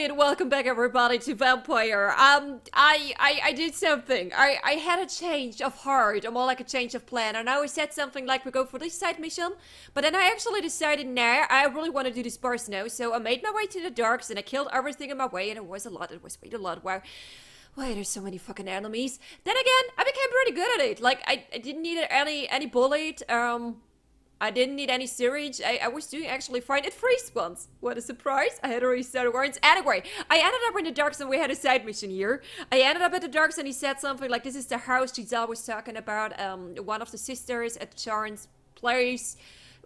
Hi and welcome back everybody to Vampyr. I did something. I had a change of heart, or more like a change of plan. And I said something like we go for this side mission, but then I actually decided nah, I really want to do this burst now. So I made my way to the darks and I killed everything in my way, and it was a lot. It was quite a lot. Wow. Why there's so many fucking enemies. Then again, I became pretty good at it. Like I didn't need any bullet. I didn't need any syringe. I was doing actually fine. It freezed once. What a surprise. I had already started warrants. Anyway, I ended up in the darks and we had a side mission here. I ended up at the darks and he said something like, this is the house Giselle was talking about. One of the sisters at Sharon's place.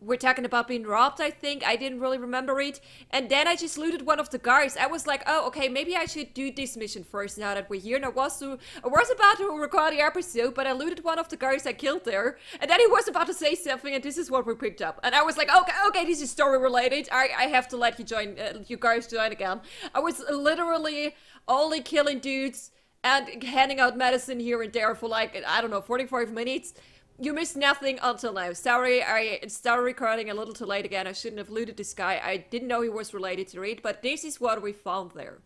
We're talking about being robbed, I think. I didn't really remember it. And then I just looted one of the guys. I was like, oh, okay, maybe I should do this mission first now that we're here. And I was about to record the episode, but I looted one of the guys I killed there. And then he was about to say something, and this is what we picked up. And I was like, okay, this is story related. I have to let you join, you guys join again. I was literally only killing dudes and handing out medicine here and there for like, I don't know, 45 minutes. You missed nothing until now. Sorry, I started recording a little too late again. I shouldn't have looted this guy. I didn't know he was related to Reid, but this is what we found there.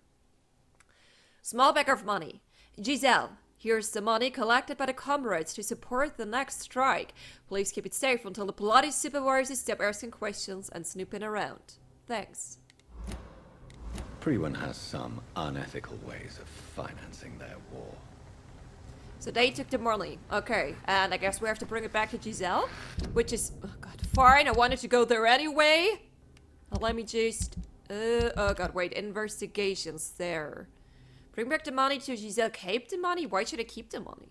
Small bag of money. Giselle, here's the money collected by the comrades to support the next strike. Please keep it safe until the bloody supervisors stop asking questions and snooping around. Thanks. Everyone has some unethical ways of financing their war. So they took the money. Okay, and I guess we have to bring it back to Giselle, which is, oh god, fine. I wanted to go there anyway. Let me just, oh god, wait, investigations there. Bring back the money to Giselle. Keep the money? Why should I keep the money?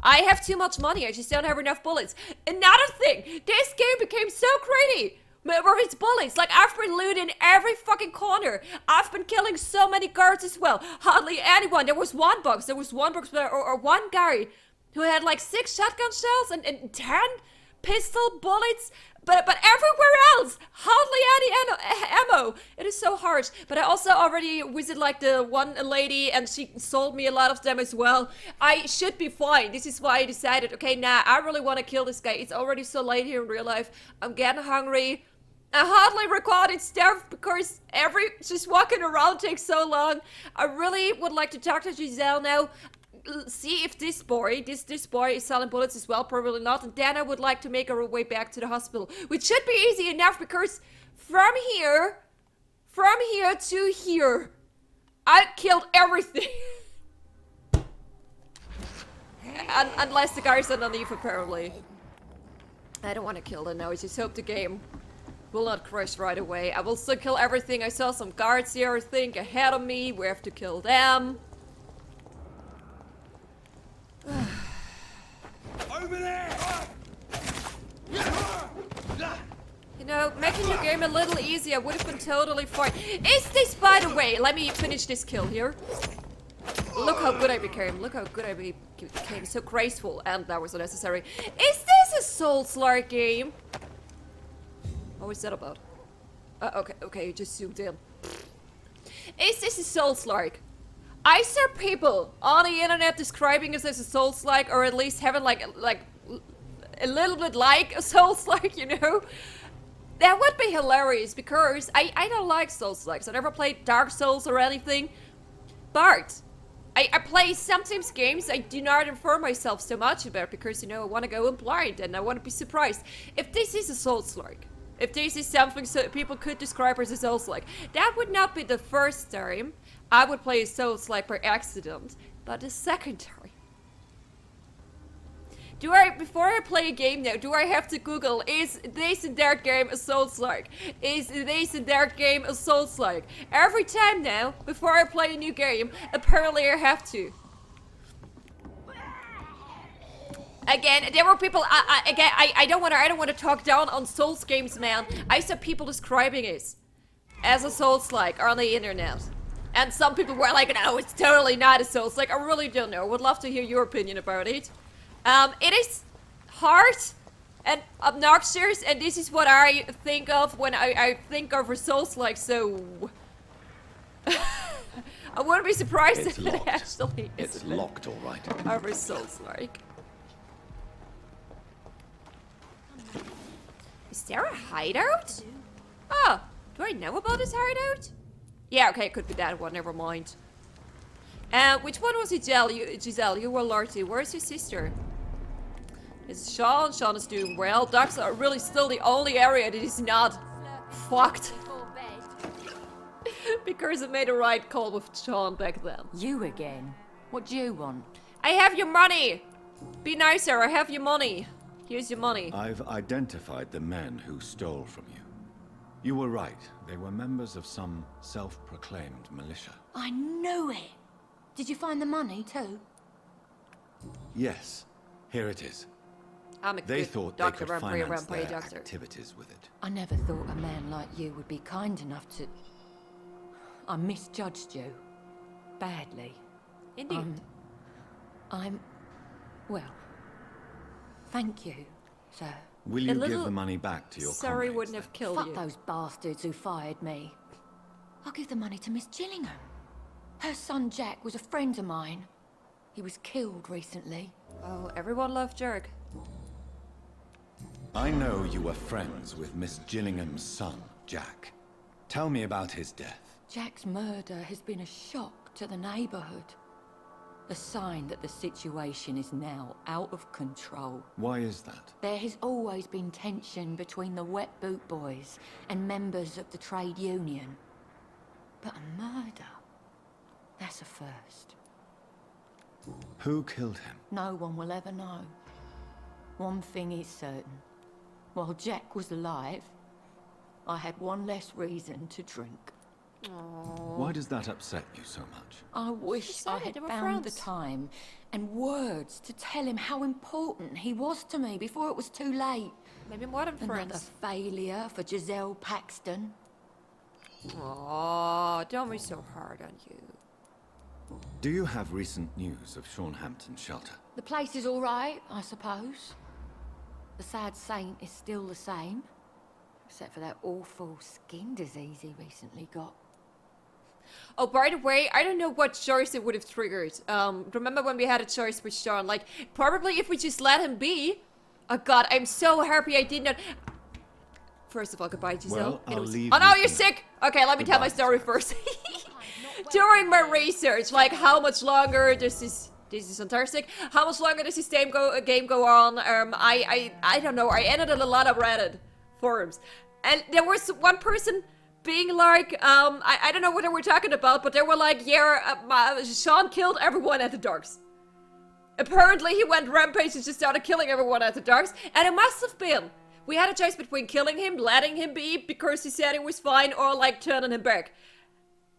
I have too much money. I just don't have enough bullets. Another thing, this game became so greedy. With its bullets, like I've been looting every fucking corner. I've been killing so many guards as well. Hardly anyone. There was one box or one guy who had like 6 shotgun shells and 10 pistol bullets. But everywhere else, hardly any ammo. It is so harsh. But I also already visited like the one lady and she sold me a lot of them as well. I should be fine. This is why I decided, okay, nah, I really want to kill this guy. It's already so late here in real life. I'm getting hungry. I hardly recorded stuff because just walking around takes so long. I really would like to talk to Giselle now. See if this boy is selling bullets as well, probably not. And then I would like to make our way back to the hospital, which should be easy enough because from here to here, I killed everything. Unless the guys are underneath, apparently. I don't want to kill them now. I just hope the game will not crash right away. I will still kill everything. I saw some guards here, I think, ahead of me. We have to kill them. Over there! You know, making the game a little easier would have been totally fine. Is this, by the way, let me finish this kill here. Look how good I became. Look how good I became. So graceful, and that was unnecessary. Is this a Souls-like game? What was that about? Okay, you just zoomed in. Is this a Souls-like? I saw people on the internet describing it as a Souls-like, or at least having like a little bit like a Souls-like, you know? That would be hilarious because I don't like Souls-likes. I never played Dark Souls or anything. But I play sometimes games I do not inform myself so much about because, you know, I want to go in blind and I want to be surprised. If this is a Souls-like, if this is something so people could describe as a Souls-like, that would not be the first time I would play a Souls-like by accident, but the second time. Before I play a game now, do I have to Google, is this and that game a Souls-like? Is this and that game a Souls-like? Every time now, before I play a new game, apparently I have to. Again, there were people. I don't want to talk down on Souls games, man. I saw people describing it as a Souls-like on the internet, and some people were like, "No, it's totally not a Souls-like." I really don't know. Would love to hear your opinion about it. It is hard and obnoxious, and this is what I think of when I think of a Souls-like. So I wouldn't be surprised if it actually is. It's locked, all right. Of a Souls-like. Is there a hideout? Oh, do I know about this hideout? Yeah, okay, it could be that one. Never mind. Which one was Giselle? Giselle, you were Larty. Where's your sister? It's Sean. Sean is doing well. Ducks are really still the only area that is not fucked. Because I made a right call with Sean back then. You again? What do you want? I have your money! Be nicer, I have your money. Here's your money. I've identified the men who stole from you. You were right. They were members of some self-proclaimed militia. I knew it! Did you find the money too? Yes, here it is. I'm a They good thought doctor, they could Vampyr finance their Doctor. activities with it. I never thought a man like you would be kind enough to... I misjudged you. Badly. Indeed. Well, thank you, sir. Will A you little give the money back to your Sorry comrades, wouldn't have killed Fuck you. those bastards who fired me. I'll give the money to Miss Gillingham. Her son Jack was a friend of mine. He was killed recently. Oh, everyone loved Jerk. I know you were friends with Miss Gillingham's son, Jack. Tell me about his death. Jack's murder has been a shock to the neighborhood. A sign that the situation is now out of control. Why is that? There has always been tension between the Wet Boot Boys and members of the trade union. But a murder? That's a first. Who killed him? No one will ever know. One thing is certain. While Jack was alive, I had one less reason to drink. Why does that upset you so much? I wish I said had they were found the friends. time and words to tell him how important he was to me before it was too late. Maybe more than Another friends. failure for Giselle Paxton. Oh, don't be so hard on you. Do you have recent news of Sean Hampton's shelter? The place is all right, I suppose. The sad saint is still the same. Except for that awful skin disease he recently got. Oh, by the way, I don't know what choice it would have triggered. Remember when we had a choice with Sean? Like, probably if we just let him be. Oh god, I'm so happy I did not... First of all, goodbye, Giselle. Well, I'll leave Oh no, you you're to it. sick! Okay, let me tell my Goodbye, story first. During my research, like, how much longer does this is fantastic. How much longer does this game go on? I don't know. I ended in a lot of Reddit forums. And there was one person being like, I don't know what they were talking about, but they were like, yeah, Sean killed everyone at the docks. Apparently he went rampage and just started killing everyone at the docks, and it must have been. We had a choice between killing him, letting him be because he said it was fine, or like turning him back.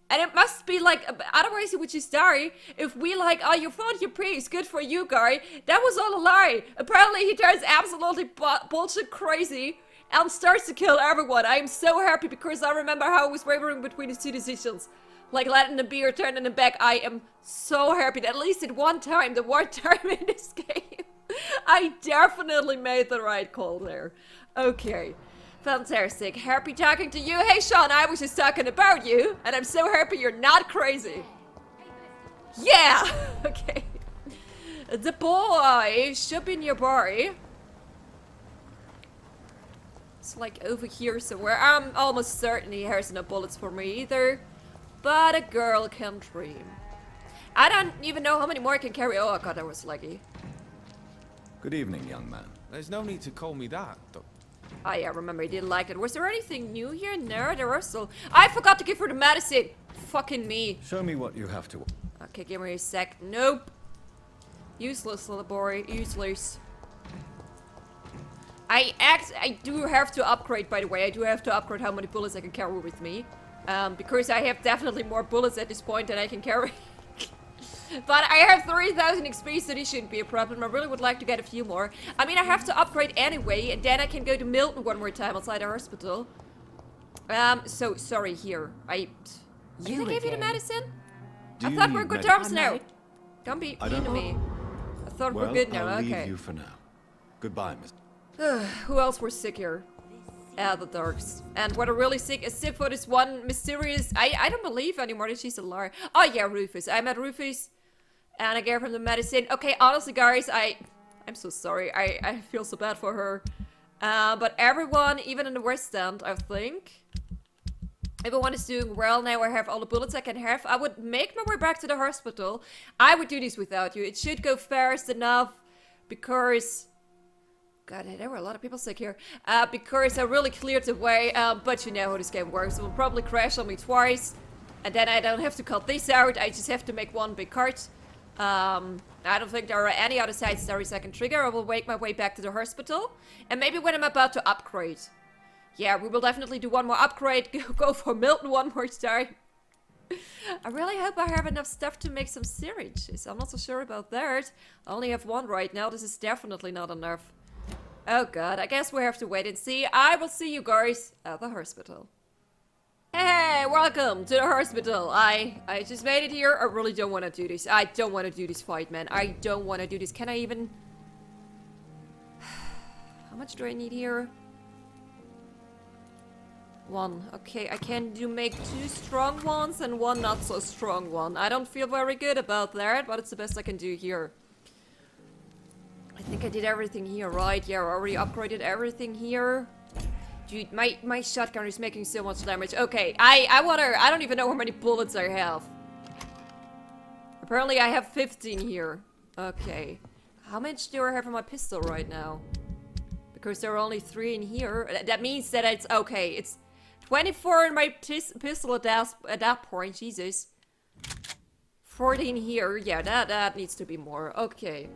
And it must be like, otherwise he would just die. If we like, oh, you found your priest, good for you, guy. That was all a lie. Apparently he turns absolutely bullshit crazy and starts to kill everyone. I am so happy because I remember how I was wavering between his two decisions. Like letting him be or turning him back. I am so happy that at least at one time, the one time in this game, I definitely made the right call there. Okay. Fantastic. Happy talking to you. Hey, Sean, I was just talking about you, and I'm so happy you're not crazy. Yeah! Okay. The boy should be nearby. It's like over here somewhere. I'm almost certain he has no bullets for me either. But a girl can dream. I don't even know how many more I can carry. Oh god, that was laggy. Good evening, young man. There's no need to call me that, Doctor. Oh yeah, remember I didn't like it. Was there anything new here? No, there was still... I forgot to give her the medicine! Fucking me. Show me what you have to... Okay, give me a sec. Nope. Useless, little boy. Useless. I do have to upgrade, by the way. I do have to upgrade how many bullets I can carry with me. Because I have definitely more bullets at this point than I can carry. But I have 3,000 XP, so this shouldn't be a problem. I really would like to get a few more. I mean, I have to upgrade anyway, and then I can go to Milton one more time outside the hospital. So, sorry, here. Did I give you the again. medicine? Do I you thought we're need good medical- terms now. Don't be I mean don't to know. me. I thought Well, we're good now, I'll okay. leave you for now. Goodbye, Mr. Who else was sick here? The Darks. And what are really sick is sick for this one mysterious... I don't believe anymore that she's a liar. Oh yeah, Rufus. I met Rufus. And I gave him the medicine. Okay, honestly, guys, I'm so sorry. I feel so bad for her. But everyone, even in the West End, I think, Everyone is doing well now. I have all the bullets I can have. I would make my way back to the hospital. I would do this without you. It should go fast enough because... God, there were a lot of people sick here. Because I really cleared the way. But you know how this game works. It will probably crash on me twice. And then I don't have to cut this out. I just have to make one big cart. I don't think there are any other side stories I can trigger. I will make my way back to the hospital. And maybe when I'm about to upgrade. Yeah, we will definitely do one more upgrade. Go for Milton one more time. I really hope I have enough stuff to make some syringes. I'm not so sure about that. I only have one right now. This is definitely not enough. Oh god, I guess we have to wait and see. I will see you guys at the hospital. Hey, welcome to the hospital. I just made it here. I really don't want to do this. I don't want to do this fight, man. I don't want to do this. Can I even... How much do I need here? 1. Okay, I can make 2 strong ones and 1 not so strong one. I don't feel very good about that, but it's the best I can do here. I think I did everything here, right? Yeah, I already upgraded everything here. Dude, my shotgun is making so much damage. Okay, I don't even know how many bullets I have. Apparently I have 15 here. Okay. How much do I have on my pistol right now? Because there are only 3 in here. That means that it's okay. It's 24 in my pistol at that point. Jesus. 14 here. Yeah, that needs to be more. Okay.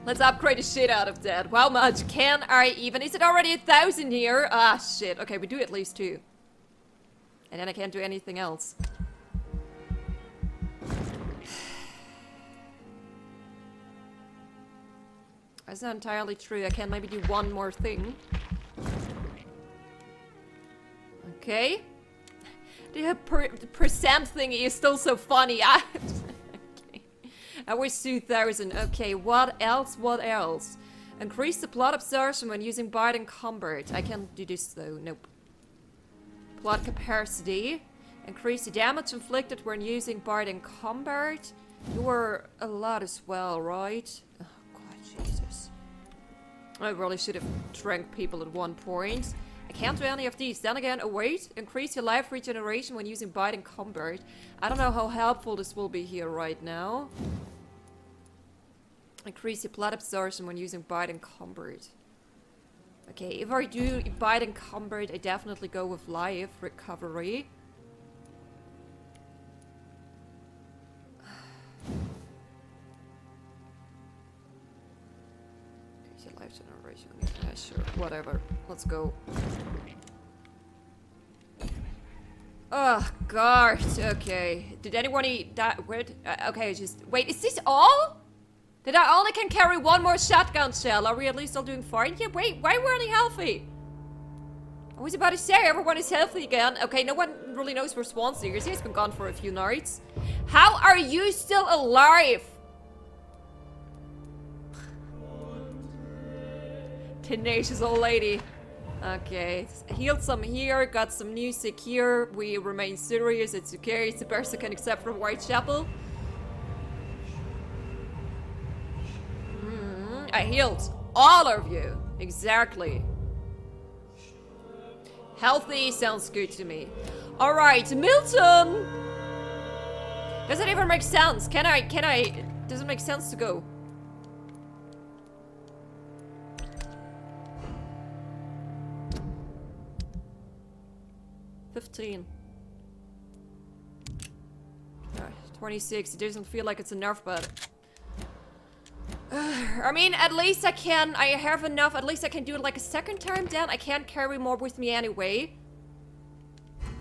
Let's upgrade the shit out of that. How much can I even? Is it already 1,000 here? Ah, shit. Okay, we do at least 2. And then I can't do anything else. That's not entirely true. I can maybe do one more thing. Okay. The percent thingy is still so funny. I was 2,000. Okay, what else? What else? Increase the plot absorption when using Bite and Combat. I can't do this though. Nope. Plot capacity. Increase the damage inflicted when using Bite and Combat. You were a lot as well, right? Oh god, Jesus. I really should have drank people at one point. I can't do any of these. Then again, oh wait. Increase your life regeneration when using Bite and Combat. I don't know how helpful this will be here right now. Increase your blood absorption when using Bite and Combat. Okay, if I do Bite and Combat, I definitely go with life recovery. Increase your life generation. Yeah, sure. Whatever. Let's go. Oh, God. Okay. Did anyone eat that? Okay, just... Wait, is this all? That I only can carry 1 more shotgun shell. Are we at least all doing fine? Yeah, wait, why weren't they healthy? I was about to say everyone is healthy again. Okay, no one really knows where Swansea is. He's been gone for a few nights. How are you still alive? Tenacious old lady. Okay, healed some here, got some new sick here. We remain serious, it's okay. It's the best I can accept from Whitechapel. I healed all of you. Exactly. Healthy sounds good to me. Alright, Milton! Does it even make sense? Can I, does it make sense to go? $15. 26. It doesn't feel like it's enough, but... I mean, at least I have enough, at least I can do it like a second time then. I can't carry more with me anyway.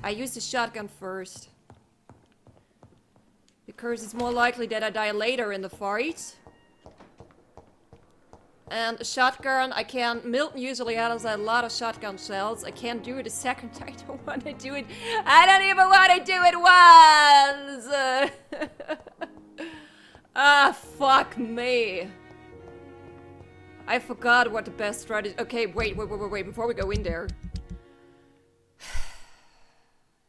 I use the shotgun first. Because it's more likely that I die later in the fight. And a shotgun, Milton usually has a lot of shotgun shells. I can't do it a second time. I don't want to do it. I don't even want to do it once! Ah, fuck me. I forgot what the best strategy... Okay, wait, before we go in there.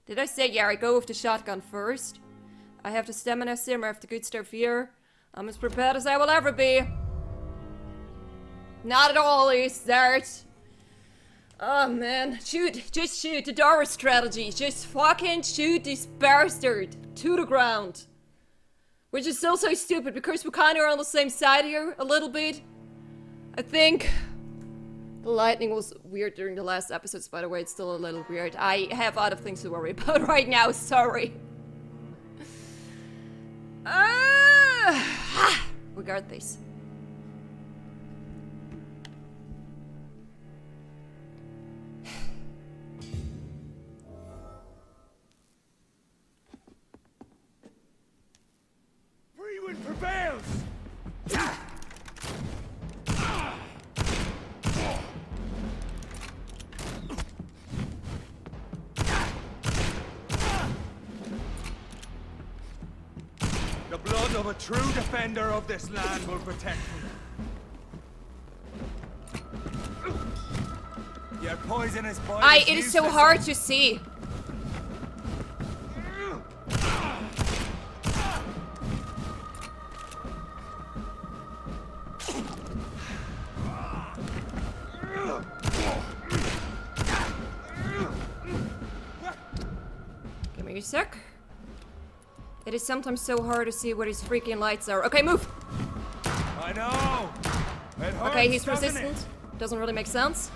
Did I say, yeah, I go with the shotgun first? I have the stamina sim, I have the good stuff here. I'm as prepared as I will ever be. Not at all, is that? Oh man, shoot, just shoot, the Dora strategy, just fucking shoot this bastard to the ground. Which is still so stupid because we kinda are on the same side here, a little bit. I think the lightning was weird during the last episodes, by the way, it's still a little weird. I have other things to worry about right now, sorry. We got this. Freewind prevails! The blood of a true defender of this land will protect me. Your poisonous bite It is so hard to see. Give me a sec. It is sometimes so hard to see what his freaking lights are. Okay, move! I know! It hurts, Okay, he's doesn't resistant. it? Doesn't really make sense.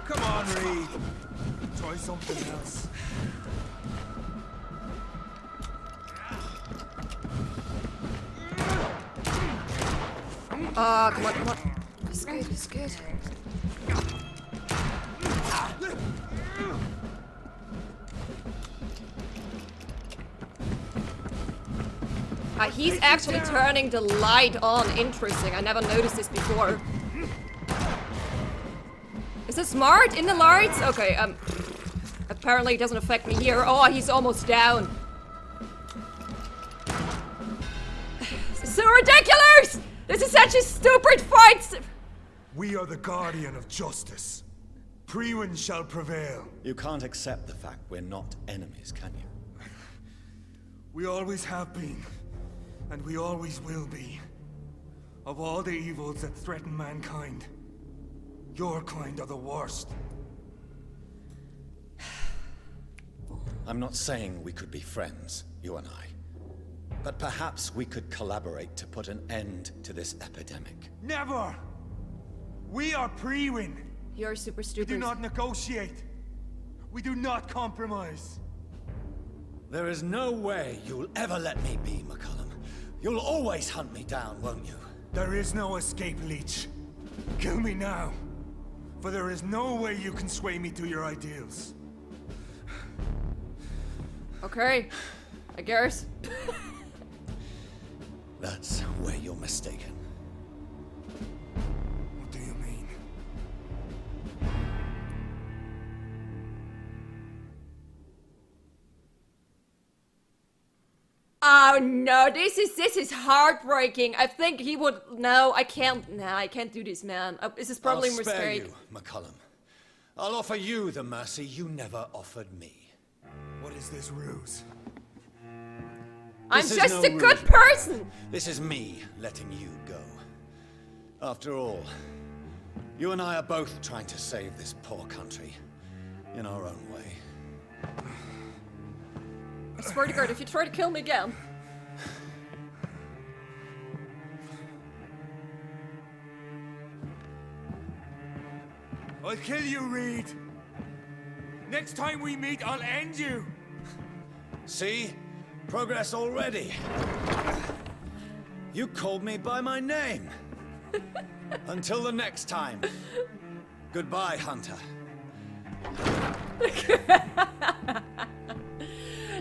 Come on, Reid. Try something else. Come on, come on. It's good, it's good. He's actually turning the light on. Interesting. I never noticed this before. Is it smart in the lights? Okay, apparently it doesn't affect me here. Oh, he's almost down. This is so ridiculous! This is such a stupid fight! We are the guardian of justice. Freewind shall prevail. You can't accept the fact we're not enemies, can you? We always have been, and we always will be. Of all the evils that threaten mankind, your kind are the worst. I'm not saying we could be friends, you and I. But perhaps we could collaborate to put an end to this epidemic. Never! We are Freewind. You're super We stupid. do not negotiate. We do not compromise. There is no way you'll ever let me be, McCullum. You'll always hunt me down, won't you? There is no escape, Leech. Kill me now. For there is no way you can sway me to your ideals. Okay, I guess. That's where you're mistaken. What do you mean? Oh no, this is heartbreaking. I think he would. No, I can't. No, I can't do this, man. This is probably a I'll spare mistake. you, McCullum. I'll offer you the mercy you never offered me. What is this ruse? I'm This is just no a good ruse. person. This is me letting you go. After all, you and I are both trying to save this poor country in our own way. I swear to God, if you try to kill me again. I'll kill you, Reid. Next time we meet, I'll end you. See? Progress already. You called me by my name. Until the next time. Goodbye, Hunter.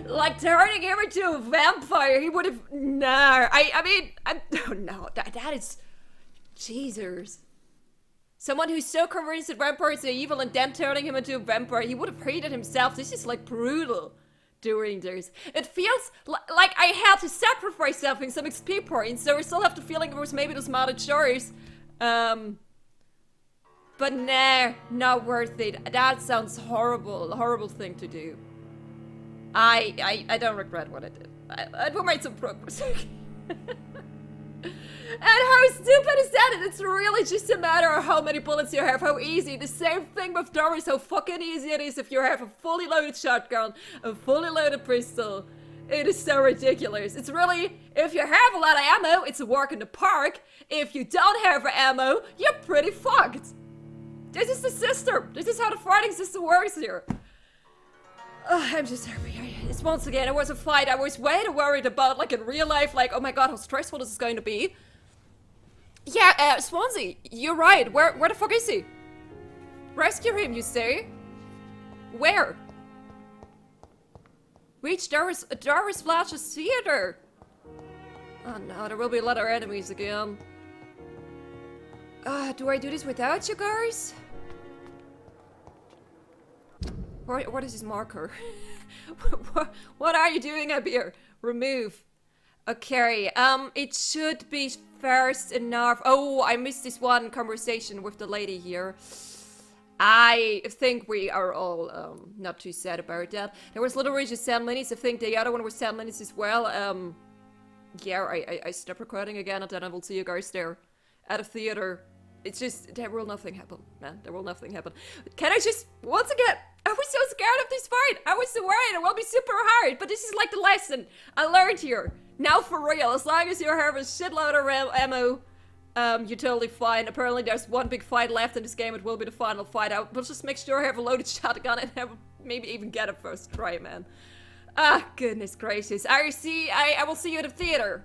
Like turning him into a vampire, he would have. No, I mean, oh no, that is. Jesus. Someone who's so convinced that vampires are evil and then turning him into a vampire, he would have hated himself. This is like brutal doing this. It feels like I had to sacrifice something, some XP points, so I still have the feeling it was maybe the smarter choice. But nah, not worth it. That sounds horrible, a horrible thing to do. I don't regret what I did. I made some progress. And how stupid is that? It's really just a matter of how many bullets you have, how easy. The same thing with Doris, how fucking easy it is if you have a fully loaded shotgun, a fully loaded pistol. It is so ridiculous. It's really, if you have a lot of ammo, it's a walk in the park. If you don't have ammo, you're pretty fucked. This is the system. This is how the fighting system works here. I'm just happy. It's once again, it was a fight. I was way too worried about, like in real life, like, oh my god, how stressful this is going to be. Yeah, Swansea, you're right. Where the fuck is he? Rescue him, you say? Where? Reach Doris Flash's theater. Oh no, there will be a lot of enemies again. Do I do this without you guys? What is his marker? What are you doing up here? Remove. Okay, it should be fast enough. Oh, I missed this one conversation with the lady here. I think we are all not too sad about that. There was literally just 10 minutes. I think the other one was 10 minutes as well. Yeah, I stop recording again and then I will see you guys there at a theater. It's just, there will nothing happen, man. There will nothing happen. Can I just, once again, I was so scared of this fight. I was so worried it will be super hard. But this is like the lesson I learned here. Now for real, as long as you have a shitload of ammo, you're totally fine. Apparently there's one big fight left in this game. It will be the final fight. I will just make sure I have a loaded shotgun and have, maybe even get it first try, man. Ah, goodness gracious. I will see you at the theater.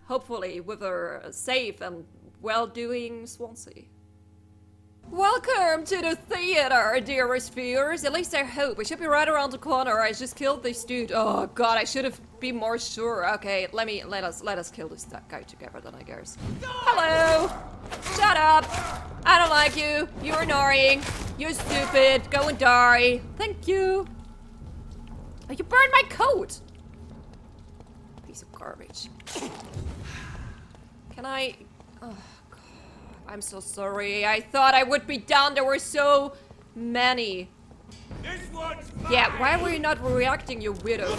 Hopefully with a safe and well-doing Swansea. Welcome to the theater, dearest viewers. At least I hope. We should be right around the corner. I just killed this dude. Oh god, I should have been more sure. Okay, let us kill this guy together then, I guess. Hello! Shut up! I don't like you. You're annoying. You're stupid. Go and die. Thank you. Oh, you burned my coat! Piece of garbage. Can I... Oh, God. I'm so sorry. I thought I would be done. There were so many. This one's mine. Yeah, why were you not reacting, you widow?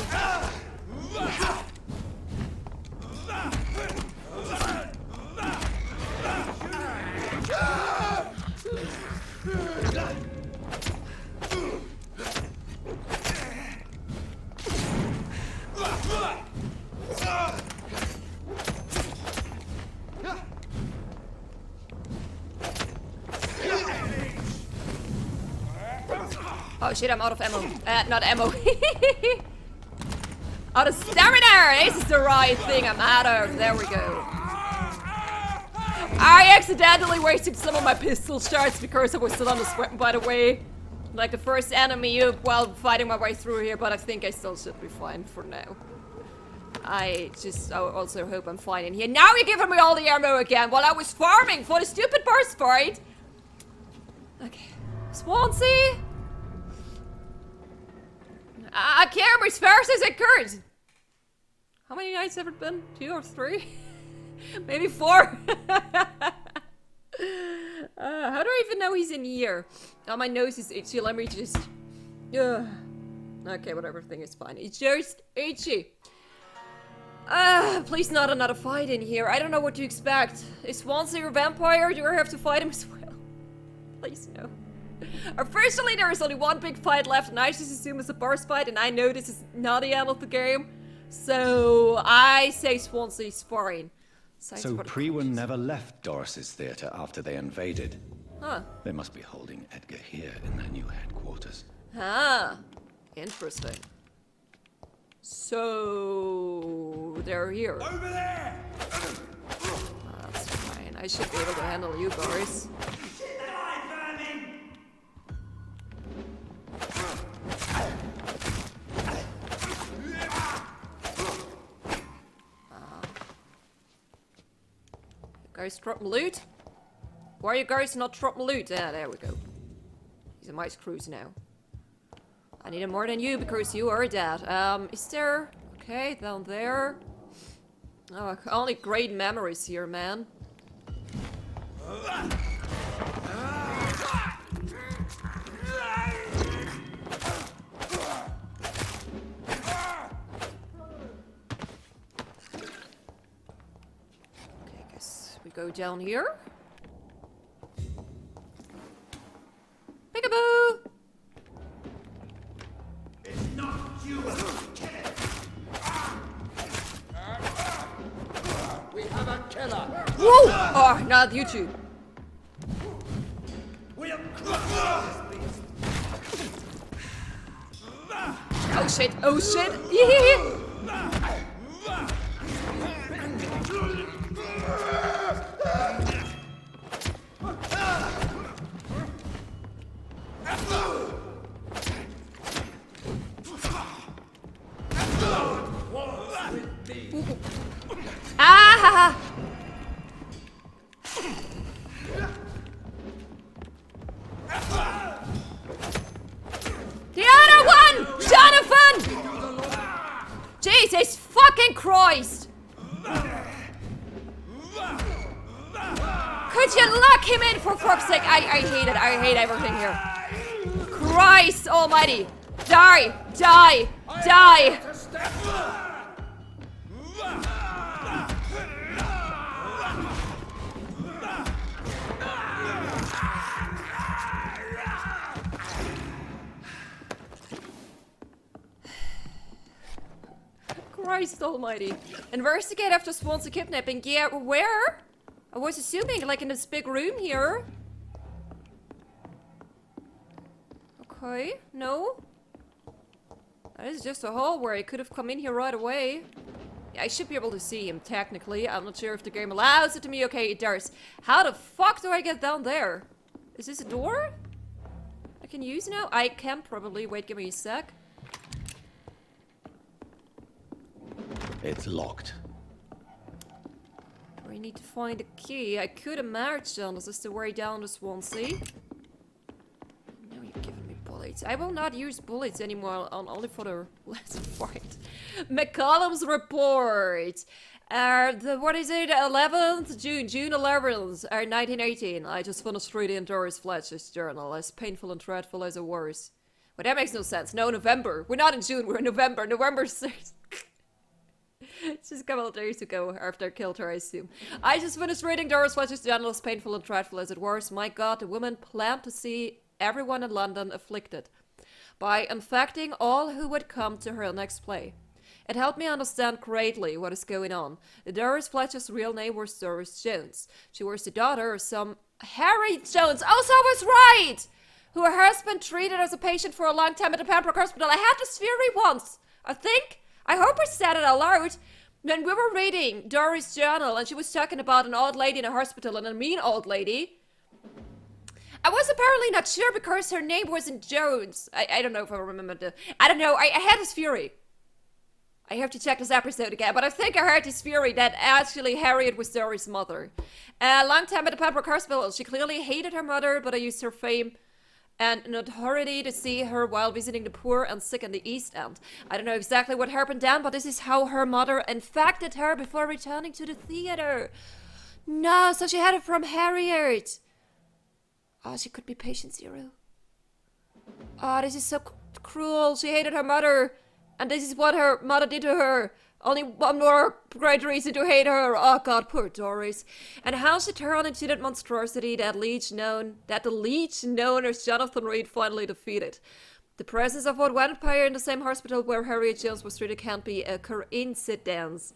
Oh shit, I'm out of ammo. Not ammo. Out of stamina! This is the right thing I'm out of. There we go. I accidentally wasted some of my pistol shots because I was still on the weapon, by the way. Like the first enemy while fighting my way through here, but I think I still should be fine for now. I also hope I'm fine in here. Now you're giving me all the ammo again while I was farming for the stupid burst fight. Okay. Swansea? I came as fast as I could. How many nights have it been? 2 or 3? Maybe 4. How do I even know he's in here? Oh, my nose is itchy. Let me just... Okay, whatever. Everything is fine. It's just itchy. Please not another fight in here. I don't know what to expect. Is Swansea a vampire? Do I have to fight him as well? Please no. Officially, there is only one big fight left, and I just assume it's a boss fight, and I know this is not the end of the game. So, I say Swansea's fine. So Priwen never left Doris's theater after they invaded. Huh. They must be holding Edgar here in their new headquarters. Ah, interesting. So, they're here. Over there! That's fine. I should be able to handle you guys. Guys drop loot? Why are you guys not dropping loot? Ah, there we go. He's a mice cruise now. I need him more than you because you are dead. Is there... Okay, down there. Oh, only great memories here, man. go down here. Peekaboo! It's not you. We have a killer. Whoa! Oh, not you two. We'll crush this beast. Oh shit, oh shit! Yeah. Ah! The other one! Jonathan! Jesus fucking Christ! Could you lock him in for fuck's sake? I hate it. I hate everything here. Christ almighty! Die! Die! Die! Christ almighty. Investigate after Swansea kidnapping. Yeah, where? I was assuming like in this big room here. Okay, no. That is just a hall where I could have come in here right away. Yeah, I should be able to see him technically. I'm not sure if the game allows it to me. Okay, it does. How the fuck do I get down there? Is this a door I can use now? I can probably. Wait, give me a sec. It's locked. I need to find a key. I could imagine this is the way down to Swansea. Now you're giving me bullets. I will not use bullets anymore, only for the last fight. McCollum's report. What is it? 11th June, June 11th, 1918. I just finished reading Doris Fletcher's journal, as painful and dreadful as it was. Well, that makes no sense. No, November. We're not in June, we're in November. November 6th. It's just a couple of days ago after I killed her, I assume. I just finished reading Doris Fletcher's journal, as painful and dreadful as it was. My God, the woman planned to see everyone in London afflicted by infecting all who would come to her next play. It helped me understand greatly what is going on. Doris Fletcher's real name was Doris Jones. She was the daughter of some Harry Jones. Oh, so I was right! Who her husband treated as a patient for a long time at the Pembroke Hospital. I had this theory once, I think. I hope I said it aloud. When we were reading Doris' journal and she was talking about an old lady in a hospital and a mean old lady, I was apparently not sure because her name wasn't Jones. I don't know if I remember I don't know. I had this theory. I have to check this episode again, but I think I heard this theory that actually Harriet was Doris' mother. A long time at the Pembroke Hospital, she clearly hated her mother, but I used her fame and notoriety to see her while visiting the poor and sick in the East End. I don't know exactly what happened then, but this is how her mother infected her before returning to the theater. No, so she had it from Harriet. Oh, she could be patient zero. Oh, this is so cruel. She hated her mother, and this is what her mother did to her. Only one more great reason to hate her. Oh God, poor Doris. And how she turned into that monstrosity that the leech known as Jonathan Reid finally defeated. The presence of what vampire in the same hospital where Harriet Jones was treated can't be a coincidence.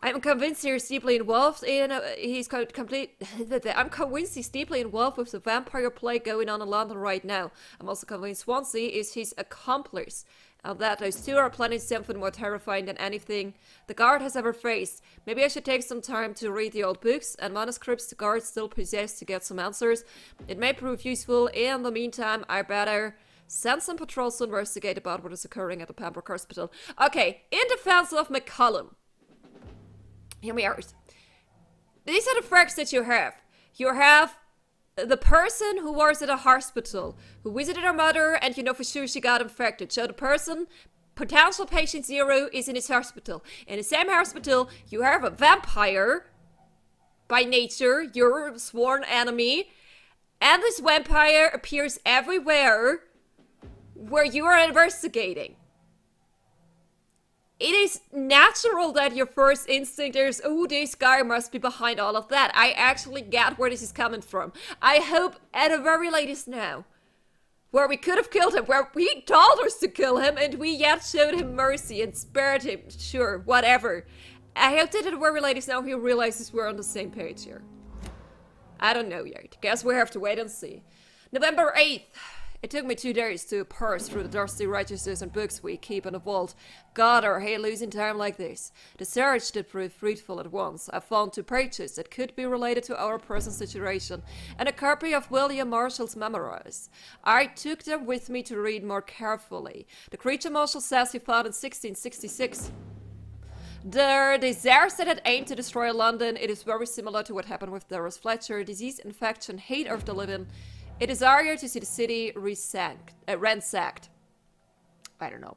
I'm convinced he's deeply involved in. I'm convinced he's deeply involved with the vampire plague going on in London right now. I'm also convinced Swansea is his accomplice, and that those two are planning something more terrifying than anything the guard has ever faced. Maybe I should take some time to read the old books and manuscripts the guard still possess to get some answers. It may prove useful. In the meantime, I better send some patrols to investigate about what is occurring at the Pembroke Hospital. Okay, in defense of McCollum. Here we are. These are the facts that you have. You have the person who was at a hospital, who visited her mother, and you know for sure she got infected. So the person, potential patient zero, is in his hospital. In the same hospital, you have a vampire, by nature, your sworn enemy, and this vampire appears everywhere where you are investigating. it is natural that your first instinct is, oh, this guy must be behind all of that. I actually get where this is coming from. I hope at the very latest now, where we could have killed him, where he told us to kill him, and we yet showed him mercy and spared him, sure, whatever. I hope that at the very latest now he realizes we're on the same page here. I don't know yet. Guess we have to wait and see. November 8th. It took me 2 days to parse through the dusty registers and books we keep in the vault. God, I hate losing time like this. The search did prove fruitful at once. I found 2 pages that could be related to our present situation, and a copy of William Marshall's memoirs. I took them with me to read more carefully. The creature Marshall says he found in 1666. The disaster that aimed to destroy London, it is very similar to what happened with Doris Fletcher. Disease, infection, hate of the living. A desire to see the city ransacked. I don't know.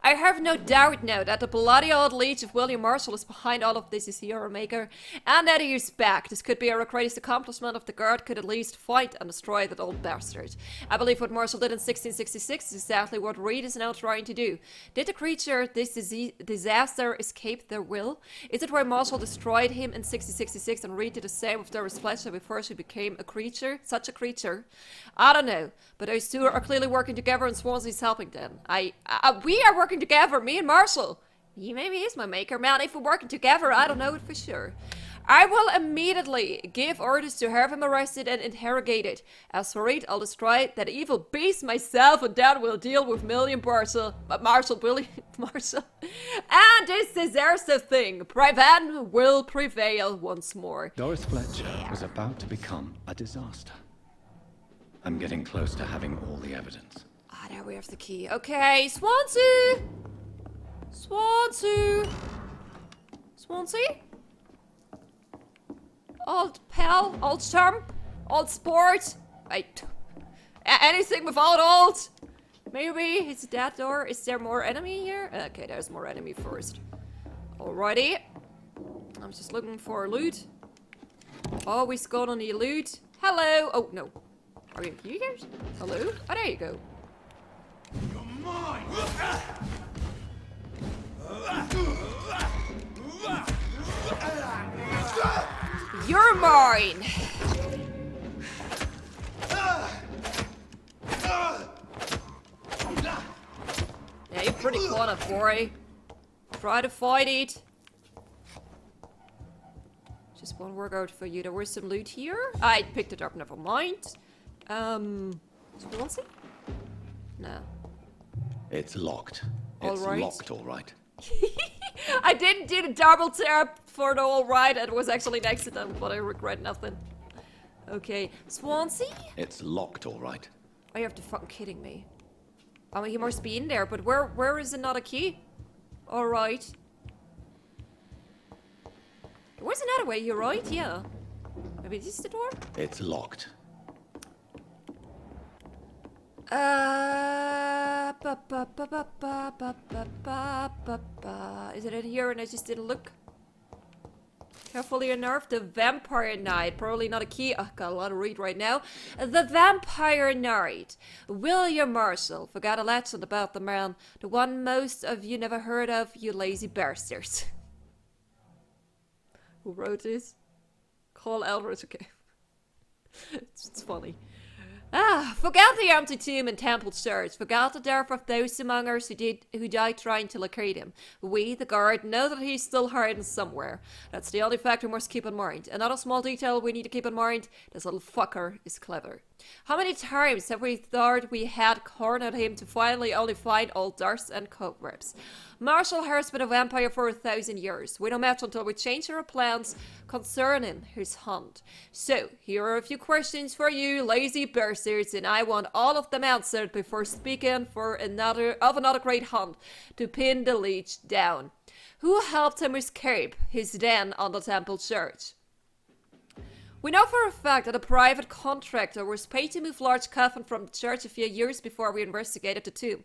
I have no doubt now that the bloody old leech of William Marshall is behind all of this as hero maker, and that he is back. This could be our greatest accomplishment if the guard could at least fight and destroy that old bastard. I believe what Marshall did in 1666 is exactly what Reid is now trying to do. Did the creature, this disaster, escape their will? Is it why Marshall destroyed him in 1666 and Reid did the same with Doris Fletcher before she became a creature? Such a creature? I don't know, but those 2 are clearly working together and Swansea's helping them. We are working together, me and Marshall. He maybe is my maker, man. If we're working together, I don't know it for sure. I will immediately give orders to have him arrested and interrogated. As for Reid, I'll destroy that evil beast myself, and then we'll deal with William Marshall. And this disaster thing. Prevent will prevail once more. Doris Fletcher was about to become a disaster. I'm getting close to having all the evidence. Ah, there we have the key. Okay, Swansea! Swansea! Swansea? Old pal, old chum, old sport. Anything without old. Maybe it's that door. Is there more enemy here? Okay, there's more enemy first. Alrighty. I'm just looking for loot. Always gonna need loot. Hello. Oh, no. Are you here? Hello? Oh, there you go. You're mine! You're mine! Yeah, you're pretty caught, boy. Try to fight it. Just won't work out for you. There was some loot here. I picked it up, never mind. Swansea? No. It's locked. All It's right. locked, all right. I didn't do the double tap for the all right. It was actually an accident, but I regret nothing. Okay, Swansea? It's locked, all right. Are you have to fucking kidding me? I mean, he must be in there, but where is another key? All right. Where's another way? You're right, yeah. Maybe this is the door? It's locked. Is it in here and I just didn't look? Carefully enough, the Vampyr Knight. Probably not a key. Oh, got a lot to read right now. The Vampyr Knight. William Marshall. Forgot a legend about the man. The one most of you never heard of, you lazy bastards. Who wrote this? Cole Eldridge. Okay. It's funny. Forget the empty tomb and temple church. Forget the death of those among us who died trying to locate him. We, the guard, know that he's still hiding somewhere. That's the only fact we must keep in mind. Another small detail we need to keep in mind. This little fucker is clever. How many times have we thought we had cornered him to finally only find old dust and cobwebs? Marshall has been a vampire for 1,000 years. We don't match until we change our plans concerning his hunt. So, here are a few questions for you, lazy bastards, and I want all of them answered before speaking for another great hunt to pin the leech down. Who helped him escape his den on the temple church? We know for a fact that a private contractor was paid to move large coffin from the church a few years before we investigated the tomb.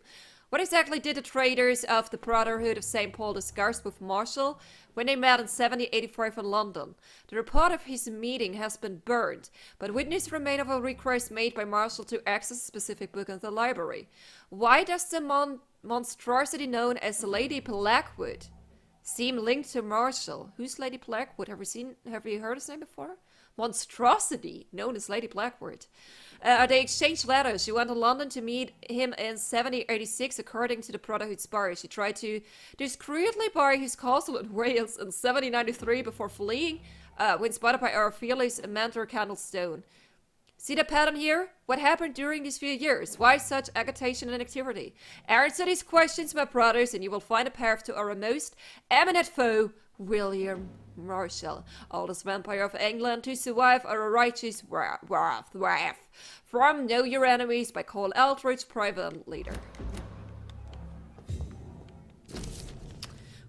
What exactly did the traders of the Brotherhood of St. Paul discuss with Marshall when they met in 1785 in London? The report of his meeting has been burned, but witnesses remain of a request made by Marshall to access a specific book in the library. Why does the monstrosity known as Lady Blackwood seem linked to Marshall. Who's Lady Blackwood? Have you heard his name before? Monstrosity known as Lady Blackwood. They exchanged letters. She went to London to meet him in 1786, according to the Brotherhood Spire. She tried to discreetly buy his castle in Wales in 1793 before fleeing, when spotted by our fearless mentor Candlestone. See the pattern here? What happened during these few years? Why such agitation and activity? Answer these questions, my brothers, and you will find a path to our most eminent foe, William Marshall, oldest vampire of England, to survive our righteous wrath. From Know Your Enemies by Cole Eldridge, private leader.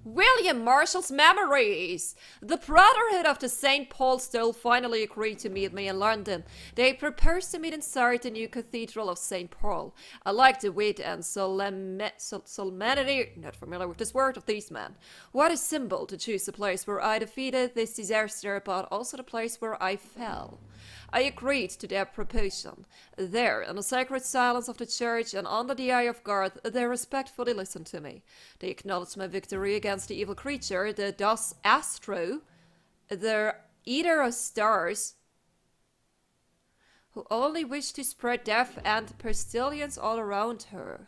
William Marshall's memories. The Brotherhood of the St. Paul's Stole finally agreed to meet me in London. They proposed to meet inside the new Cathedral of St. Paul. I like the wit and solemnity, not familiar with this word, of these men. What a symbol to choose the place where I defeated this disaster, but also the place where I fell. I agreed to their proposition. There, in the sacred silence of the church and under the eye of God, they respectfully listened to me. They acknowledged my victory against the evil creature, the Das Astro, the Eater of Stars, who only wished to spread death and pestilence all around her.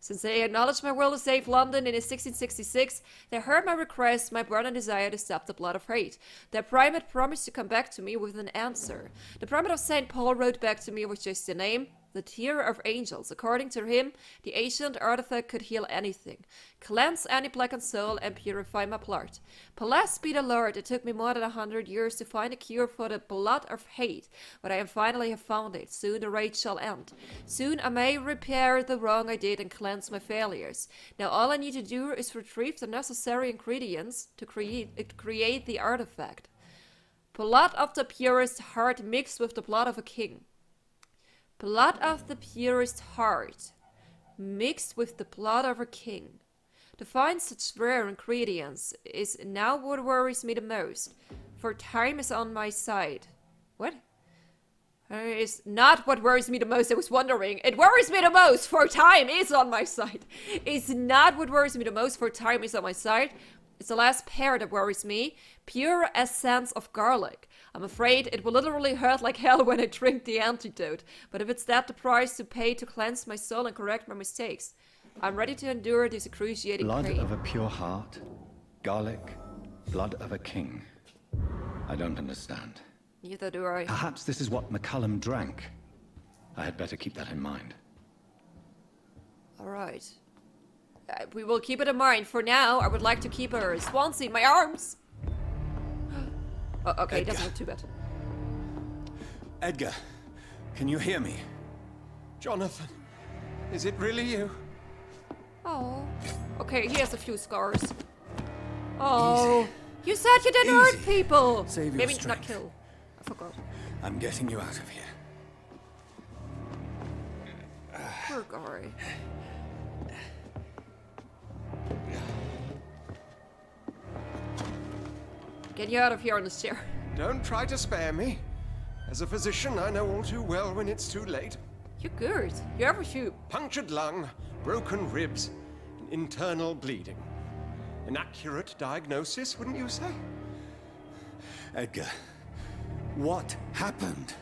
Since they acknowledged my will to save London in 1666, they heard my request, my burning desire to stop the blood of hate. Their primate promised to come back to me with an answer. The primate of St. Paul wrote back to me with just the name, the Tear of Angels. According to him, the ancient artifact could heal anything, cleanse any blackened soul, and purify my blood. Blessed be the Lord, it took me more than 100 years to find a cure for the blood of hate, but I finally have found it. Soon the rage shall end. Soon I may repair the wrong I did and cleanse my failures. Now all I need to do is retrieve the necessary ingredients to create the artifact. Blood of the purest heart mixed with the blood of a king. Blood of the purest heart, mixed with the blood of a king. To find such rare ingredients is now what worries me the most, for time is on my side. What? It's not what worries me the most, I was wondering. It worries me the most, for time is on my side. It's not what worries me the most, for time is on my side. It's the last pair that worries me. Pure essence of garlic. I'm afraid it will literally hurt like hell when I drink the antidote. But if it's that the price to pay to cleanse my soul and correct my mistakes, I'm ready to endure this excruciating Blood pain. of a pure heart, garlic, blood of a king. I don't understand. Neither do I. Perhaps this is what McCullum drank. I had better keep that in mind. Alright. We will keep it in mind. For now, I would like to keep her Swansea in my arms. Oh, okay, it doesn't look too bad. Edgar, can you hear me? Jonathan, is it really you? Oh. Okay, he has a few scars. Oh. You said you didn't hurt Easy. people. Save your Maybe not strength. kill. I forgot. I'm getting you out of here. Poor guy. Get you out of here on this chair. Don't try to spare me. As a physician, I know all too well when it's too late. You're good. You have a few. Punctured lung, broken ribs, and internal bleeding. An accurate diagnosis, wouldn't you say? Edgar, what happened?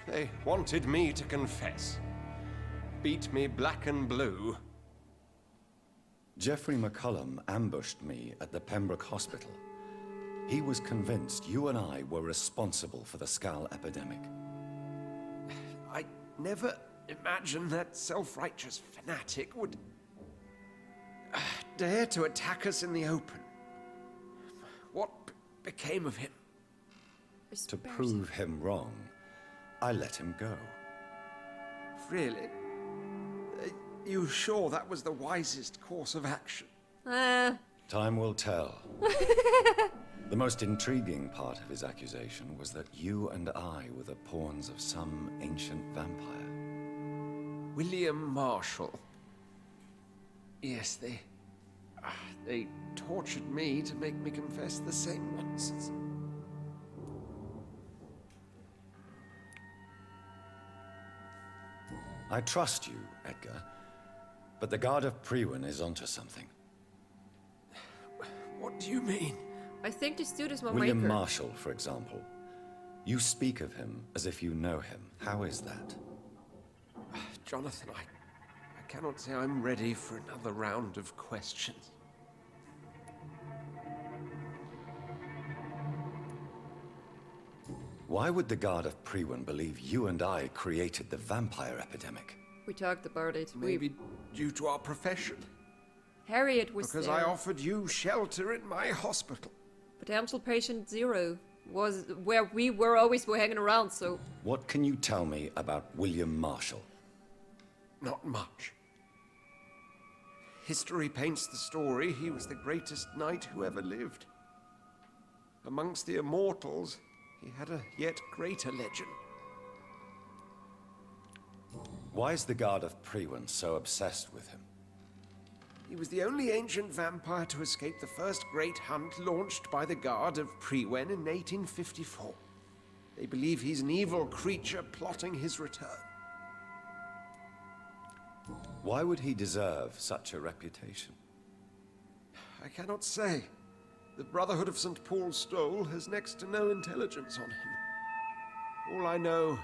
They wanted me to confess. Beat me black and blue. Geoffrey McCullum ambushed me at the Pembroke Hospital. He was convinced you and I were responsible for the Skal epidemic. I never imagined that self-righteous fanatic would dare to attack us in the open. What became of him? To prove him wrong, I let him go. Really? You sure that was the wisest course of action? Time will tell. The most intriguing part of his accusation was that you and I were the pawns of some ancient vampire. William Marshall. Yes, they tortured me to make me confess the same nonsense. I trust you, Edgar. But the Guard of Priwen is onto something. What do you mean? I think this dude is my William maker. Marshall, for example. You speak of him as if you know him. How is that? Jonathan, I cannot say I'm ready for another round of questions. Why would the Guard of Priwen believe you and I created the vampire epidemic? We talked about it. Maybe due to our profession. Harriet was Because there. I offered you shelter in my hospital. Potential patient 0 was where we were always hanging around, so... What can you tell me about William Marshall? Not much. History paints the story he was the greatest knight who ever lived. Amongst the immortals, he had a yet greater legend. Why is the Guard of Priwen so obsessed with him? He was the only ancient vampire to escape the first great hunt launched by the Guard of Priwen in 1854. They believe he's an evil creature plotting his return. Why would he deserve such a reputation? I cannot say. The Brotherhood of St. Paul's Stole has next to no intelligence on him. All I know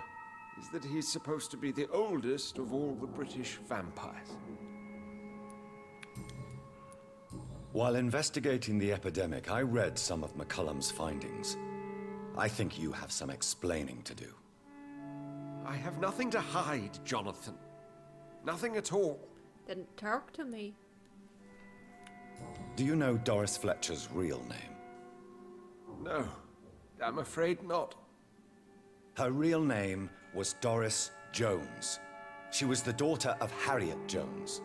is that he's supposed to be the oldest of all the British vampires. While investigating the epidemic, I read some of McCullum's findings. I think you have some explaining to do. I have nothing to hide, Jonathan. Nothing at all. Then talk to me. Do you know Doris Fletcher's real name? No, I'm afraid not. Her real name was Doris Jones. She was the daughter of Harriet Jones.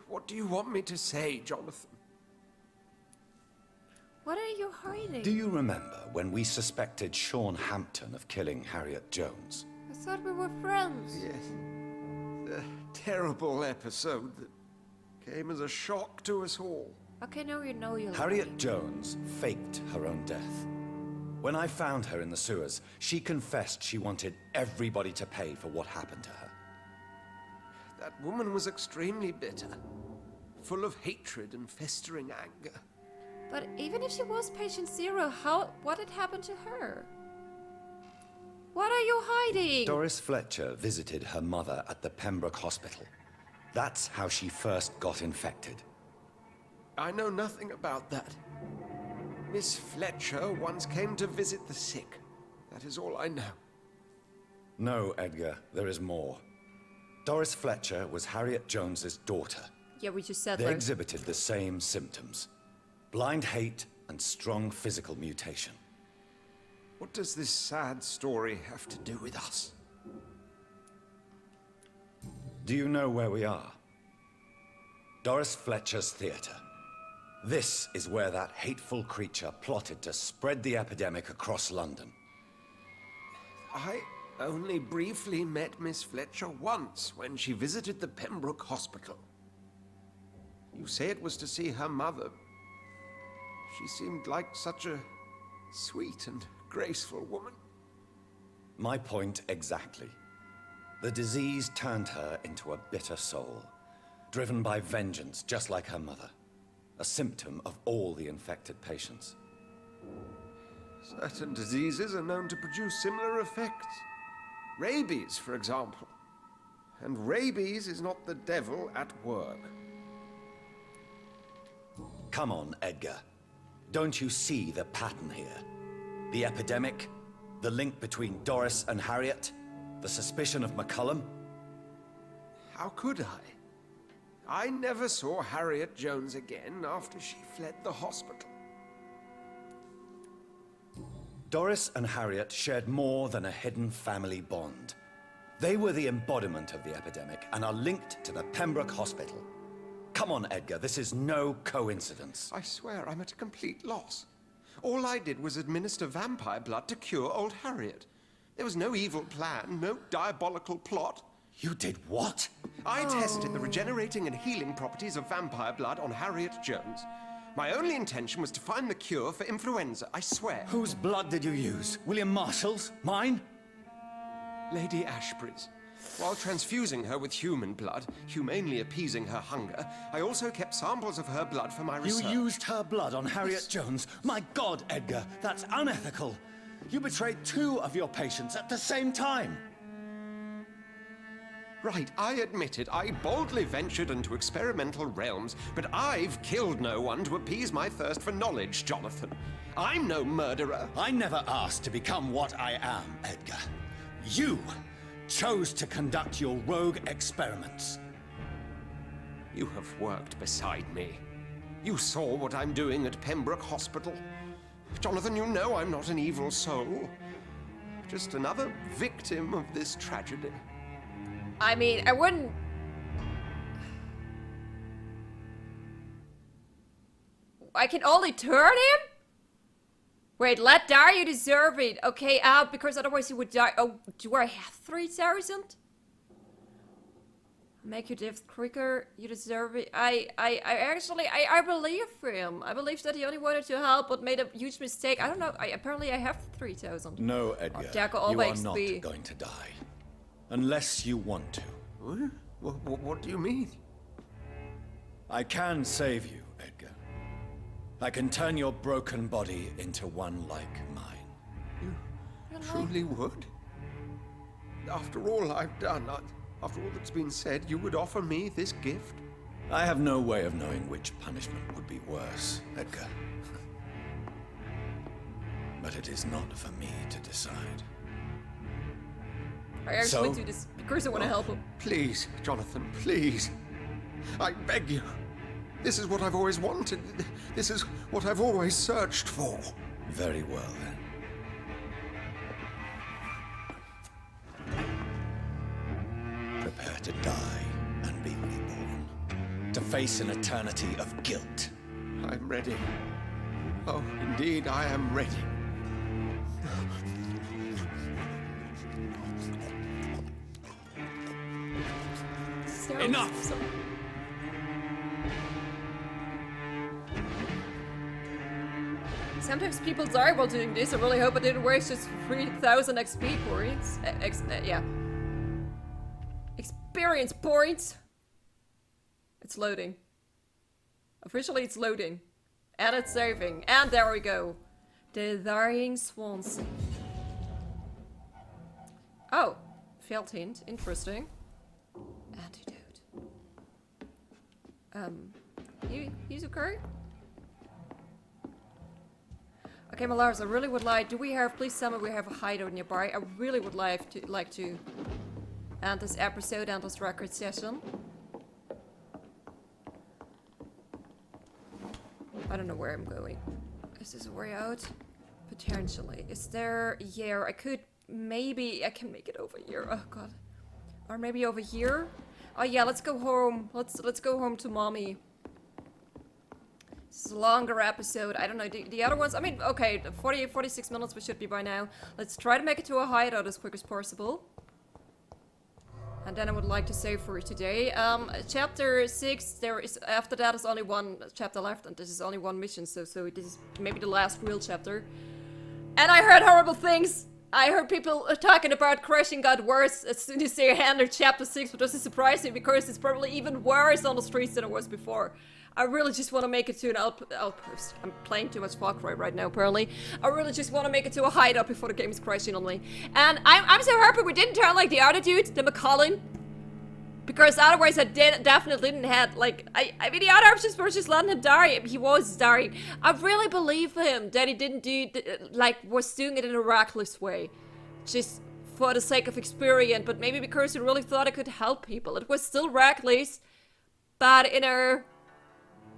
What do you want me to say, Jonathan? What are you hiding? Do you remember when we suspected Sean Hampton of killing Harriet Jones? I thought we were friends. Yes. The terrible episode that came as a shock to us all. Okay, now you know you're Harriet lying. Jones faked her own death. When I found her in the sewers, she confessed she wanted everybody to pay for what happened to her. That woman was extremely bitter, full of hatred and festering anger. But even if she was patient 0, what had happened to her? What are you hiding? Doris Fletcher visited her mother at the Pembroke Hospital. That's how she first got infected. I know nothing about that. Miss Fletcher once came to visit the sick. That is all I know. No, Edgar, there is more. Doris Fletcher was Harriet Jones's daughter. Yeah, we just said They that. exhibited the same symptoms. Blind hate and strong physical mutation. What does this sad story have to do with us? Do you know where we are? Doris Fletcher's theater. This is where that hateful creature plotted to spread the epidemic across London. I only briefly met Miss Fletcher once when she visited the Pembroke Hospital. You say it was to see her mother. She seemed like such a sweet and graceful woman. My point exactly. The disease turned her into a bitter soul, driven by vengeance just like her mother. A symptom of all the infected patients. Certain diseases are known to produce similar effects. Rabies, for example. And rabies is not the devil at work. Come on, Edgar. Don't you see the pattern here? The epidemic, the link between Doris and Harriet, the suspicion of McCullum. How could I? I never saw Harriet Jones again after she fled the hospital. Doris and Harriet shared more than a hidden family bond. They were the embodiment of the epidemic and are linked to the Pembroke Hospital. Come on, Edgar, this is no coincidence. I swear I'm at a complete loss. All I did was administer vampire blood to cure old Harriet. There was no evil plan, no diabolical plot. You did what? I tested the regenerating and healing properties of vampire blood on Harriet Jones. My only intention was to find the cure for influenza, I swear. Whose blood did you use? William Marshall's? Mine? Lady Ashbury's. While transfusing her with human blood, humanely appeasing her hunger, I also kept samples of her blood for my research. You used her blood on Harriet Jones. My God, Edgar, that's unethical. You betrayed 2 of your patients at the same time. Right, I admit it. I boldly ventured into experimental realms, but I've killed no one to appease my thirst for knowledge, Jonathan. I'm no murderer. I never asked to become what I am, Edgar. You chose to conduct your rogue experiments. You have worked beside me. You saw what I'm doing at Pembroke Hospital. Jonathan, you know I'm not an evil soul. Just another victim of this tragedy. I mean, I wouldn't... I can only turn him? Wait, let die, you deserve it. Okay, because otherwise he would die. Oh, do I have 3,000? Make your death quicker, you deserve it. I believe him. I believe that he only wanted to help, but made a huge mistake. I don't know, apparently I have 3,000. No, Edgar, you are not going to die. Unless you want to. What do you mean? I can save you, Edgar. I can turn your broken body into one like mine. You truly would? After all I've done, after all that's been said, you would offer me this gift? I have no way of knowing which punishment would be worse, Edgar. But it is not for me to decide. I actually do this because I want to help him. Please, Jonathan, please. I beg you. This is what I've always wanted. This is what I've always searched for. Very well, then. Prepare to die and be reborn. To face an eternity of guilt. I'm ready. Oh, indeed, I am ready. Enough! Sometimes people die while doing this. I really hope I didn't waste just 3,000 XP points. Yeah. Experience points! It's loading. Officially, it's loading. And it's saving. And there we go. The Dying Swansea. Oh. Failed hint. Interesting. Antidote. He's okay? Okay, my loves, I really would like... Do we have... Please tell me we have a hideout nearby. I really would like to end this episode and this record session. I don't know where I'm going. Is this a way out? Potentially. Is there... Yeah, I could... Maybe I can make it over here. Oh, God. Or maybe over here? Oh, yeah, let's go home. Let's go home to mommy. This is a longer episode. I don't know. The other ones... I mean, okay, 46 minutes we should be by now. Let's try to make it to a hideout as quick as possible. And then I would like to save for today. Chapter 6, there is... After that is only one chapter left, and this is only one mission, so this is maybe the last real chapter. And I heard horrible things! I heard people talking about crashing got worse as soon as they entered chapter 6, but this is surprising because it's probably even worse on the streets than it was before. I really just want to make it to an outpost. I'm playing too much Far Cry right now, apparently. I really just want to make it to a hideout before the game is crashing on me. And I'm so happy we didn't turn like the other dude, the McCollin. Because otherwise I definitely didn't have, like, I mean, the other options were just letting him die. He was dying. I really believe him that he didn't do, like, was doing it in a reckless way. Just for the sake of experience, but maybe because he really thought it could help people. It was still reckless, but in a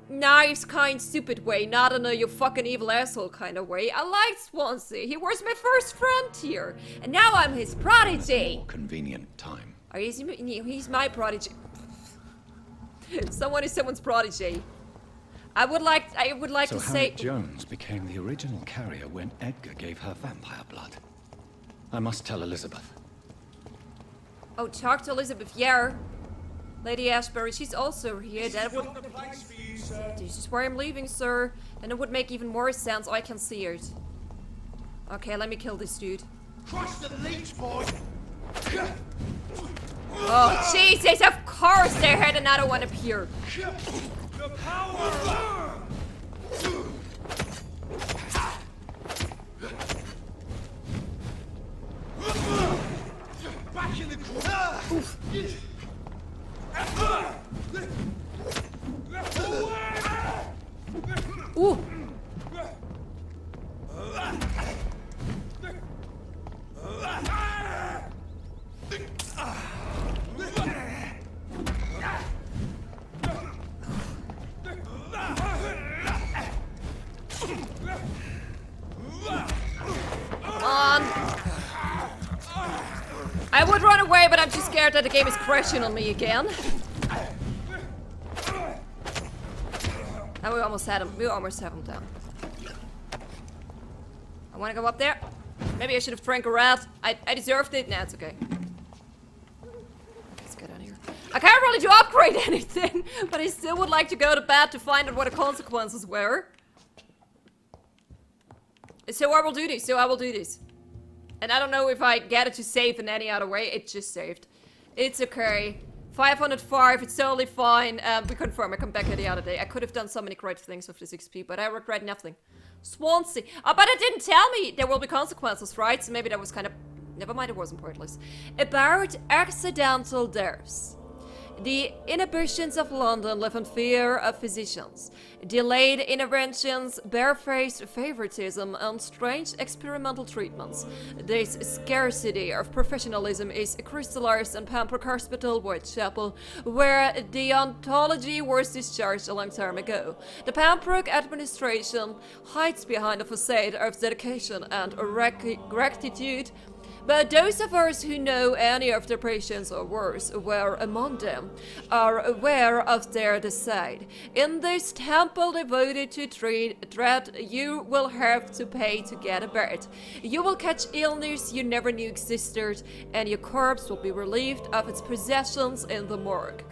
nice, kind, stupid way, not in a you fucking evil asshole kind of way. I liked Swansea. He was my first friend here, and now I'm his prodigy. More convenient time. He's my prodigy. Someone is someone's prodigy. I would like to say... Harriet Jones became the original carrier when Edgar gave her vampire blood. I must tell Elizabeth. Oh, talk to Elizabeth, yeah. Lady Ashbury, she's also here. That would... This is where I'm leaving, sir. Then it would make even more sense. Oh, I can see it. Okay, let me kill this dude. Crush the leech, boy! Oh, Jesus, of course they had another one appear. The power! Back in the corner! Ooh. Come on. I would run away, but I'm too scared that the game is crashing on me again. And we almost had him. We almost have him down. I want to go up there. Maybe I should have drank a rat. I deserved it. Nah, it's okay. Let's get out of here. I can't really do upgrade anything, but I still would like to go to bed to find out what the consequences were. So I will do this. And I don't know if I get it to save in any other way. It just saved. It's okay. 505, it's totally fine. We confirm, I come back here the other day. I could have done so many great things with this XP, but I regret nothing. Swansea. Oh, but it didn't tell me there will be consequences, right? So maybe that was kind of... Never mind, it wasn't pointless. About accidental deaths. The inhibitions of London live in fear of physicians. Delayed interventions, barefaced favoritism, and strange experimental treatments. This scarcity of professionalism is crystallized in Pembroke Hospital, Whitechapel, where the ontology was discharged a long time ago. The Pembroke administration hides behind a facade of dedication and rectitude. But those of us who know any of their patients or worse, were among them, are aware of their decide. In this temple devoted to dread, you will have to pay to get a bed. You will catch illness you never knew existed, and your corpse will be relieved of its possessions in the morgue.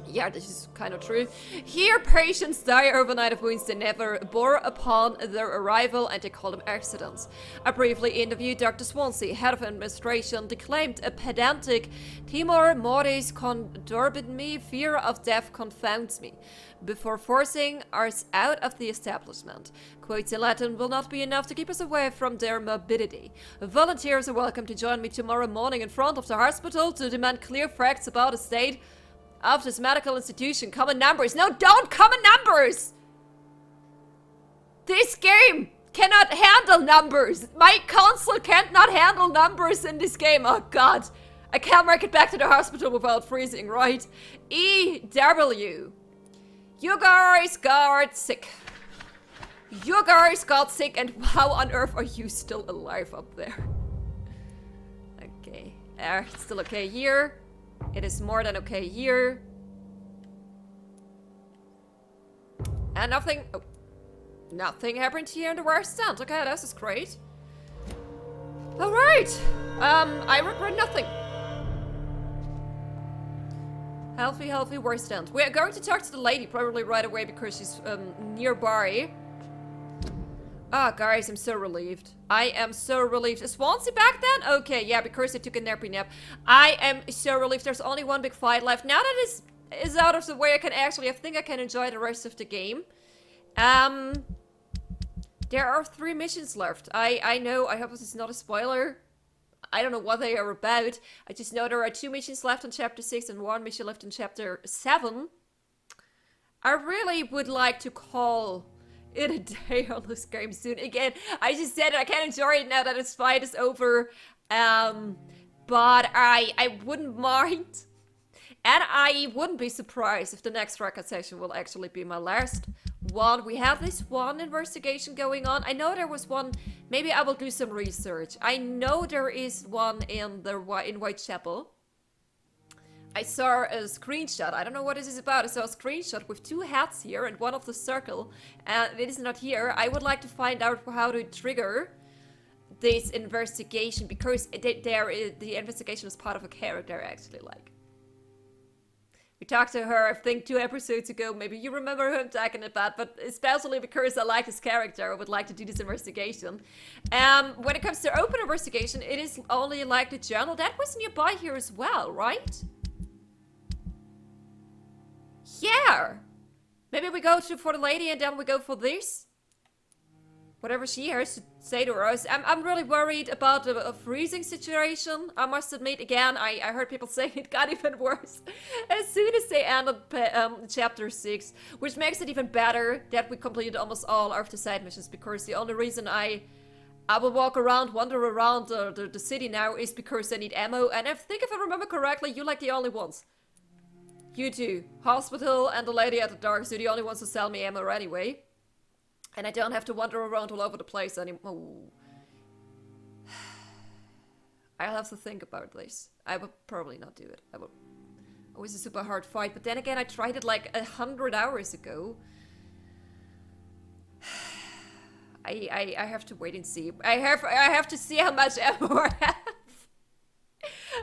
Yeah, this is kind of true. Here, patients die overnight of wounds they never bore upon their arrival, and they call them accidents. I briefly interviewed Dr. Swansea, head of administration, declaimed a pedantic timor mortis conturbit me, fear of death confounds me, before forcing us out of the establishment. Quotes in Latin will not be enough to keep us away from their morbidity. Volunteers are welcome to join me tomorrow morning in front of the hospital to demand clear facts about the state of this medical institution. Common numbers. No, don't common numbers! This game cannot handle numbers. My console cannot handle numbers in this game. Oh god. I can't make it back to the hospital without freezing, right? EW. You guys got sick. You guys got sick, and how on earth are you still alive up there? Okay. Still okay here. It is more than okay here. And nothing... Oh, nothing happened here in the worst stand. Okay, this is great. Alright. I regret nothing. Healthy worst stand. We are going to talk to the lady probably right away because she's nearby. Ah, guys, I'm so relieved. I am so relieved. Is Swansea back then? Okay, yeah, because I took a nappy nap. I am so relieved. There's only one big fight left. Now that it is out of the way, I think I can enjoy the rest of the game. There are 3 missions left. I know, I hope this is not a spoiler. I don't know what they are about. I just know there are 2 missions left in Chapter 6 and 1 mission left in Chapter 7. I really would like to call it a day on this game soon. Again, I just said it, I can't enjoy it now that this fight is over. But I wouldn't mind. And I wouldn't be surprised if the next record session will actually be my last one. We have this one investigation going on. I know there was one. Maybe I will do some research. I know there is one in Whitechapel. I saw a screenshot. I don't know what this is about. I saw a screenshot with 2 hats here and one of the circle. And it is not here. I would like to find out how to trigger this investigation, because the investigation is part of a character I actually like. We talked to her, I think, 2 episodes ago. Maybe you remember who I'm talking about, but especially because I like his character, I would like to do this investigation. When it comes to open investigation, it is only like the journal. That was nearby here as well, right? Yeah! Maybe we go for the lady and then we go for this? Whatever she has to say to us. I'm really worried about the freezing situation. I must admit, again, I heard people saying it got even worse as soon as they ended chapter 6, which makes it even better that we completed almost all of the side missions, because the only reason I will wander around the city now is because I need ammo, and I think if I remember correctly, you're like the only ones. You two, hospital and the lady at the dark, so the only ones who sell me ammo anyway. And I don't have to wander around all over the place anymore. I'll have to think about this. I would probably not do it. It was a super hard fight, but then again, I tried it like 100 hours ago. I have to wait and see. I have to see how much ammo I have.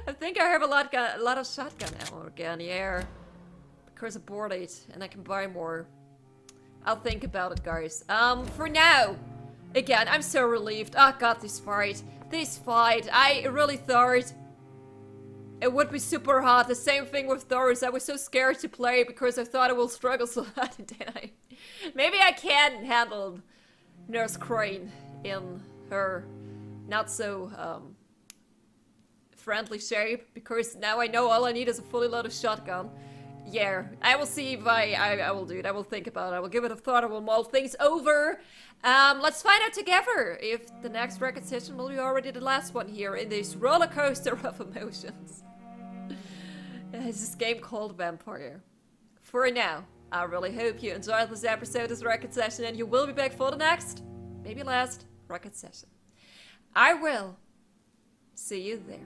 I think I have a lot of shotgun ammo again, yeah. Because I bought it, and I can buy more. I'll think about it, guys. For now, again, I'm so relieved. Oh god, this fight. I really thought it would be super hard. The same thing with Doris. I was so scared to play because I thought I will struggle so hard, and then maybe I can handle Nurse Crane in her not so friendly shape, because now I know all I need is a fully loaded shotgun. Yeah, I will see if I will do it. I will think about it. I will give it a thought. I will mull things over. Let's find out together if the next record session will be already the last one here in this roller coaster of emotions. It's this game called Vampyr. For now, I really hope you enjoyed this episode, this record session, and you will be back for the next, maybe last, record session. I will see you there.